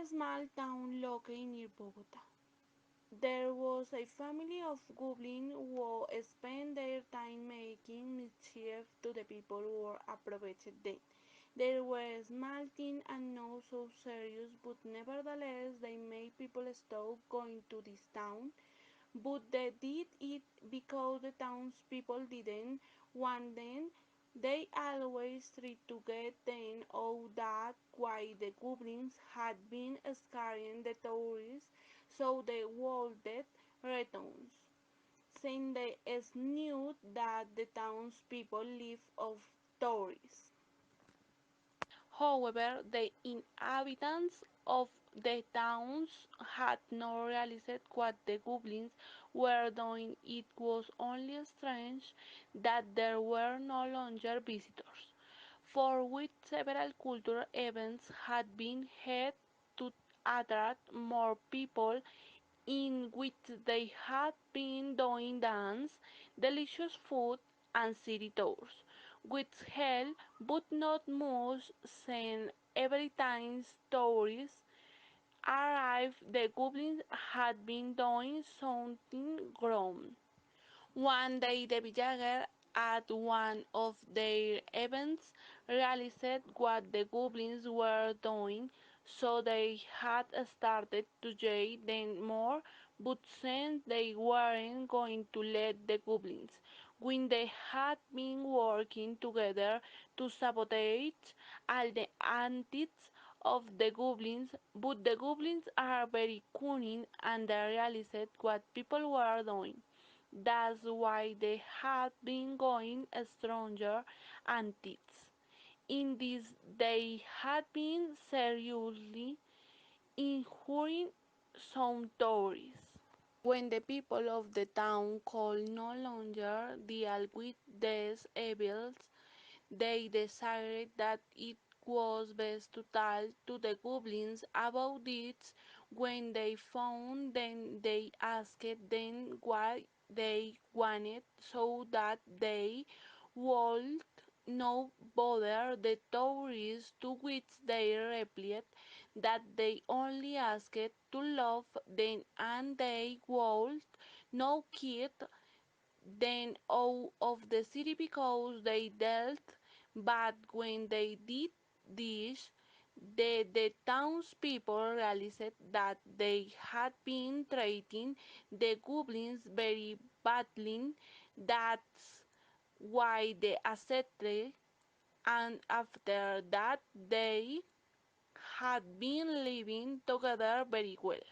a small town located near Bogota. There was a family of goblins who spent their time making mischief to the people who approached them. They were small things and not so serious, but nevertheless they made people stop going to this town. But they did it because the townspeople didn't want them. They always tried to get them out that why the goblins had been scaring the tourists, so they wanted returns, saying they knew that the townspeople lived off tourists. However, the inhabitants of the towns had not realized what the goblins were doing. It was only strange that there were no longer visitors, for which several cultural events had been held to attract more people, in which they had been doing dance, delicious food, and city tours, which held but not much, since every time tourists arrived the goblins had been doing something grown. One day the villager at one of their events realized what the goblins were doing, so they had started to yell them more, but since they weren't going to let the goblins win, they had been working together to sabotage all the antics of the goblins. But the goblins are very cunning and they realized what people were doing. That's why they had been going stronger antics. In this, they had been seriously injuring some tourists. When the people of the town could no longer deal with these evils, they decided that it was best to tell to the goblins about it. When they found them, they asked them what they wanted so that they would not bother the tourists, to which they replied that they only asked to love them and they would not keep them out of the city because they dealt. But when they did this, the townspeople realized that they had been treating the goblins very badly. That's why they accepted, and after that they had been living together very well.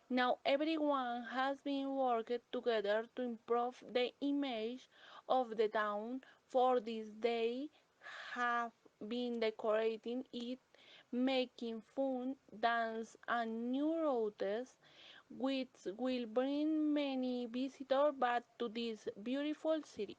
Now everyone has been working together to improve the image of the town. For this they have been decorating it, making fun, dance and new routes, which will bring many visitors back to this beautiful city.